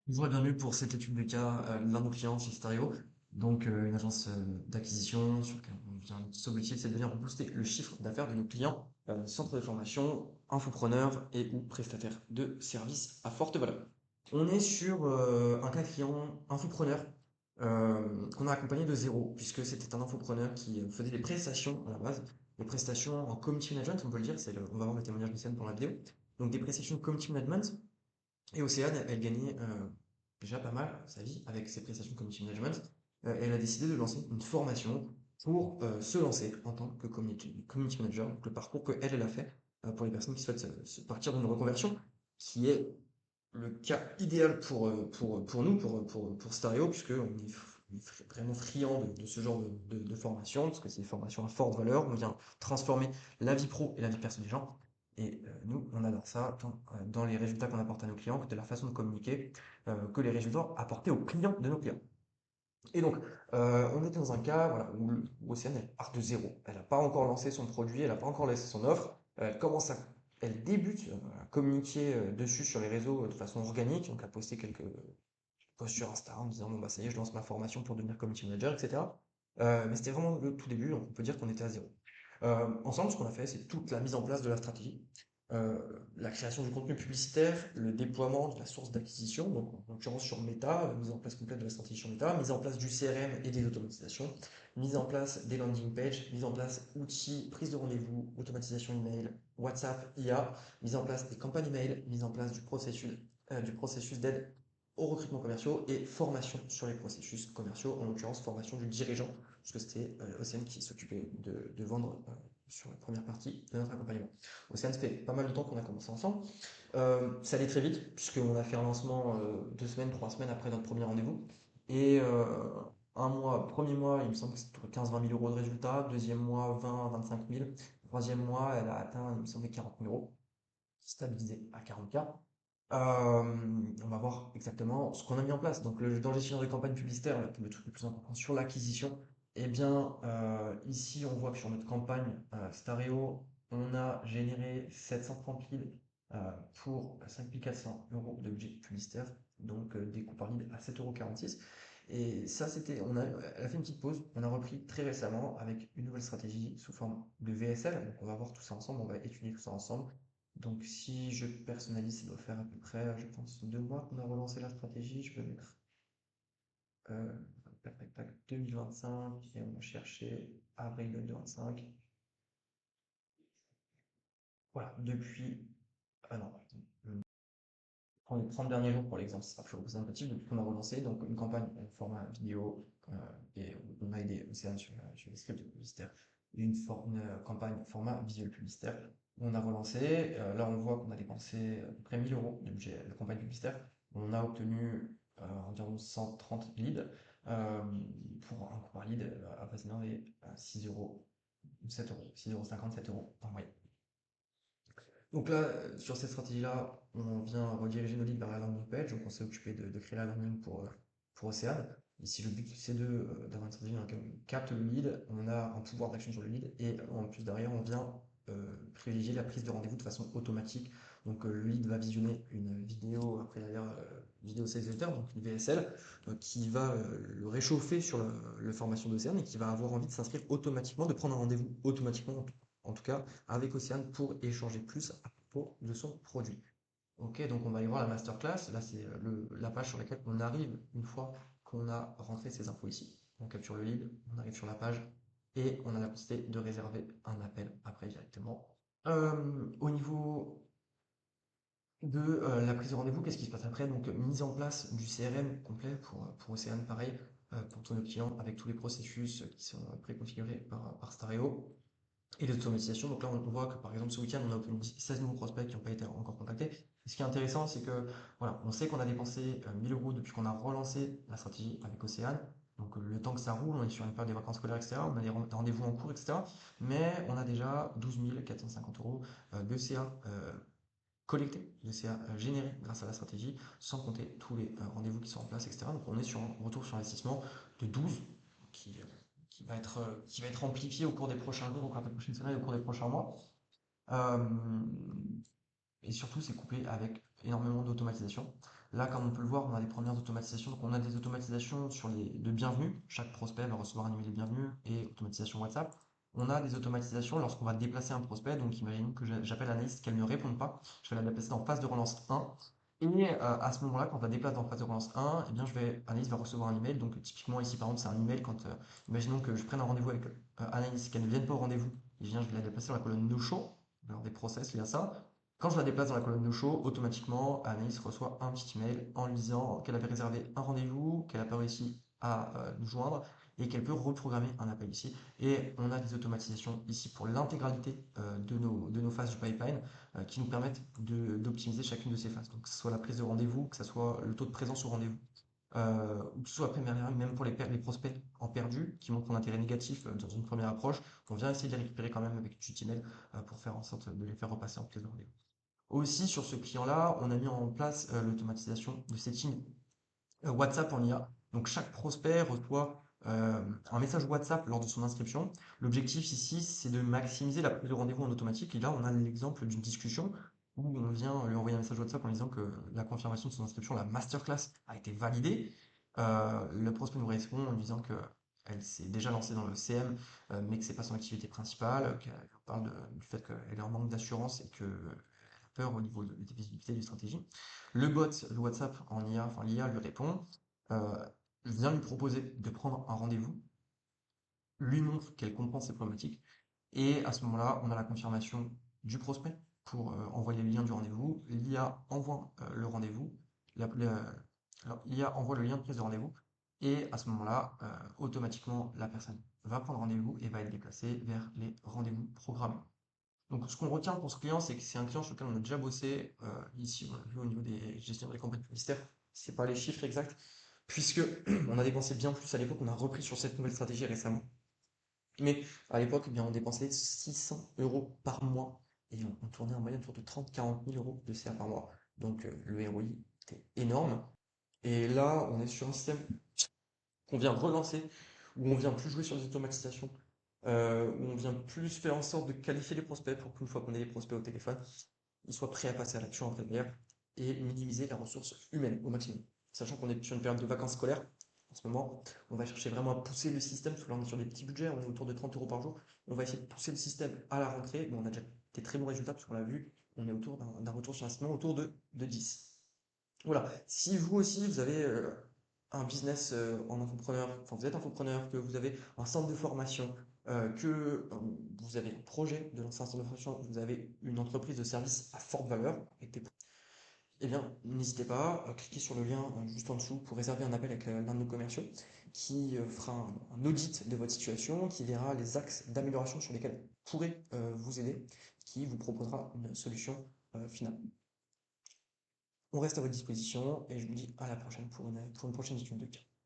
Bonjour et bienvenue pour cette étude de cas de l'un de nos clients chez Stereo, donc une agence d'acquisition sur laquelle on vient. Notre objectif, c'est de venir booster le chiffre d'affaires de nos clients, centres de formation, infopreneurs et ou prestataires de services à forte valeur. On est sur un cas client infopreneur qu'on a accompagné de zéro, puisque c'était un infopreneur qui faisait des prestations à la base, des prestations en community management, on peut le dire, on va voir le témoignage d'Océane pour la vidéo, donc des prestations de community management et Océane, elle gagnait déjà pas mal sa vie avec ses prestations de community management. Et elle a décidé de lancer une formation pour se lancer en tant que community manager. Donc le parcours qu'elle, elle a fait pour les personnes qui souhaitent se partir d'une reconversion, qui est le cas idéal pour nous, pour Stereo, puisqu'on est vraiment friand de ce genre de formation, parce que c'est des formations à forte valeur. On vient transformer la vie pro et la vie perso des gens. Et nous, on adore ça, tant dans les résultats qu'on apporte à nos clients, que de la façon de communiquer, que les résultats apportés aux clients de nos clients. Et donc, on était dans un cas voilà, où Océane, elle part de zéro. Elle n'a pas encore lancé son produit, elle n'a pas encore lancé son offre. Elle débute à communiquer dessus sur les réseaux de façon organique. Donc, à poster quelques posts sur Insta en disant, bon, bah, ça y est, je lance ma formation pour devenir community manager, etc. Mais c'était vraiment le tout début, donc on peut dire qu'on était à zéro. Ensemble, ce qu'on a fait, c'est toute la mise en place de la stratégie, euh, la création du contenu publicitaire, le déploiement de la source d'acquisition, donc en l'occurrence sur Meta, mise en place complète de la stratégie sur Meta, mise en place du CRM et des automatisations, mise en place des landing pages, mise en place outils, prise de rendez-vous, automatisation email, WhatsApp, IA, mise en place des campagnes email, mise en place du processus d'aide aux recrutements commerciaux et formation sur les processus commerciaux, en l'occurrence formation du dirigeant, puisque c'était Océane qui s'occupait de vendre sur la première partie de notre accompagnement. Océane, ça fait pas mal de temps qu'on a commencé ensemble. Ça allait très vite, puisqu'on a fait un lancement 2 semaines, 3 semaines après notre premier rendez-vous. Et un mois, premier mois, il me semble que c'était 15-20 000 euros de résultats. Deuxième mois, 20-25 000. Troisième mois, elle a atteint, il me semble, 40 000 euros, stabilisé à 40K. On va voir exactement ce qu'on a mis en place. Donc, dans le gestionnaire de campagne publicitaire, le truc le plus important sur l'acquisition, eh bien, ici, on voit que sur notre campagne Stareo, on a généré 730 000 pour 5 400 € de budget publicitaire, donc des coûts par lead à 7,46 €. Et ça, elle a fait une petite pause. On a repris très récemment avec une nouvelle stratégie sous forme de VSL. Donc, on va voir tout ça ensemble, on va étudier tout ça ensemble. Donc si je personnalise, ça doit faire à peu près, je pense, 2 mois qu'on a relancé la stratégie. Je vais mettre euh, tac, tac, tac, 2025 et on va chercher avril 2025. Voilà, depuis... Ah non, prends les 30 derniers jours pour l'exemple, ce sera plus représentatif depuis qu'on a relancé. Donc une campagne en format vidéo et on a aidé Océane sur les scripts publicitaires. Une campagne format visuel publicitaire. On a relancé. Là, on voit qu'on a dépensé à peu près 1000 € de budget de campagne publicitaire. On a obtenu environ 130 leads pour un coût par lead avoisinant les 6 euros, 7 euros, 6,50 €, 7 € en moyenne. Donc là, sur cette stratégie-là, on vient rediriger nos leads vers la landing page. Donc on s'est occupé de créer la landing pour Océane. Ici, le but, c'est d'avoir une stratégie dans laquelle on capte le lead, on a un pouvoir d'action sur le lead, et en plus derrière, on vient privilégier la prise de rendez-vous de façon automatique. Donc le lead va visionner une vidéo, après derrière, vidéo sales letter, donc une VSL, qui va le réchauffer sur la formation d'Océane et qui va avoir envie de s'inscrire automatiquement, de prendre un rendez-vous automatiquement, en tout cas avec Océane, pour échanger plus à propos de son produit. Ok, donc on va y voir la masterclass. Là, c'est la page sur laquelle on arrive une fois qu'on a rentré ces infos ici. On capture le lead, on arrive sur la page et on a la possibilité de réserver un appel après directement. Au niveau de la prise de rendez-vous, qu'est-ce qui se passe après? Donc, mise en place du CRM complet pour Océane, pareil, pour tous nos clients, avec tous les processus qui sont préconfigurés par Stareo. Et les automatisations, donc là on voit que par exemple ce week-end on a obtenu 16 nouveaux prospects qui n'ont pas été encore contactés. Et ce qui est intéressant, c'est que voilà, on sait qu'on a dépensé 1000 € depuis qu'on a relancé la stratégie avec Océane. Donc le temps que ça roule, on est sur une période des vacances scolaires, etc. On a des rendez-vous en cours, etc. Mais on a déjà 12 450 € de CA collectés, de CA générés grâce à la stratégie, sans compter tous les rendez-vous qui sont en place, etc. Donc on est sur un retour sur investissement de 12 qui, euh, qui va être amplifié au cours des prochains jours, au cours des prochaines semaines, au cours des prochains mois. Euh, et surtout, c'est couplé avec énormément d'automatisation. Là, comme on peut le voir, on a des premières automatisations. Donc, on a des automatisations sur les de bienvenue. Chaque prospect va recevoir un email de bienvenue et automatisation WhatsApp. On a des automatisations lorsqu'on va déplacer un prospect. Donc, imaginons que j'appelle l'analyste qu'elle ne répond pas. Je vais la déplacer en phase de relance 1. Et à ce moment-là, quand on la déplace en phase de relance 1, eh bien, Anaïs va recevoir un email. Donc, typiquement, ici, par exemple, c'est un email quand, imaginons que je prenne un rendez-vous avec Anaïs, qu'elle ne vienne pas au rendez-vous. Et je vais la déplacer dans la colonne no show. Alors, des process liés à ça. Quand je la déplace dans la colonne no show, automatiquement, Anaïs reçoit un petit email en lui disant qu'elle avait réservé un rendez-vous, qu'elle n'a pas réussi à nous joindre et qu'elle peut reprogrammer un appel ici. Et on a des automatisations ici pour l'intégralité de nos phases du pipeline qui nous permettent d'optimiser chacune de ces phases. Donc, que ce soit la prise de rendez-vous, que ce soit le taux de présence au rendez-vous, ou que ce soit après, même pour les prospects en perdu qui montrent un intérêt négatif dans une première approche, on vient essayer de les récupérer quand même avec du email pour faire en sorte de les faire repasser en prise de rendez-vous. Aussi, sur ce client-là, on a mis en place l'automatisation de setting WhatsApp en IA. Donc, chaque prospect reçoit un message WhatsApp lors de son inscription. L'objectif ici, c'est de maximiser la prise de rendez-vous en automatique. Et là, on a l'exemple d'une discussion où on vient lui envoyer un message WhatsApp en lui disant que la confirmation de son inscription, la masterclass, a été validée. Le prospect nous répond en lui disant que elle s'est déjà lancée dans le CM, mais que c'est pas son activité principale, qu'elle parle du fait qu'elle est en manque d'assurance et que peur au niveau des visibilités, des stratégies. Le bot, le WhatsApp en IA, enfin l'IA lui répond, euh, vient lui proposer de prendre un rendez-vous, lui montre qu'elle comprend ses problématiques, et à ce moment-là, on a la confirmation du prospect pour envoyer le lien du rendez-vous. L'IA envoie le rendez-vous, alors, l'IA envoie le lien de prise de rendez-vous, et à ce moment-là, automatiquement, la personne va prendre rendez-vous et va être déplacée vers les rendez-vous programmés. Donc, ce qu'on retient pour ce client, c'est que c'est un client sur lequel on a déjà bossé. Ici, on a vu au niveau des gestions des campagnes publicitaires, c'est pas les chiffres exacts, puisque on a dépensé bien plus à l'époque. On a repris sur cette nouvelle stratégie récemment. Mais à l'époque, eh bien, on dépensait 600 euros par mois et on tournait en moyenne autour de 30-40 000 euros de CA par mois. Donc, le ROI était énorme. Et là, on est sur un système qu'on vient relancer, où on vient plus jouer sur les automatisations, où on vient plus faire en sorte de qualifier les prospects pour qu'une fois qu'on ait les prospects au téléphone, ils soient prêts à passer à l'action après derrière et minimiser la ressource humaine au maximum. Sachant qu'on est sur une période de vacances scolaires, en ce moment, on va chercher vraiment à pousser le système, parce que là on est sur des petits budgets, on est autour de 30 euros par jour. On va essayer de pousser le système à la rentrée, mais on a déjà des très bons résultats, parce qu'on l'a vu, on est autour d'un retour sur investissement autour de 10. Voilà. Si vous aussi, vous avez un business en entrepreneur, enfin vous êtes entrepreneur, que vous avez un centre de formation, que vous avez un projet de lancer un centre de formation, vous avez une entreprise de service à forte valeur, eh bien, n'hésitez pas, cliquez sur le lien juste en dessous pour réserver un appel avec l'un de nos commerciaux qui fera un audit de votre situation, qui verra les axes d'amélioration sur lesquels vous pourrez vous aider, qui vous proposera une solution finale. On reste à votre disposition et je vous dis à la prochaine pour une prochaine étude de cas.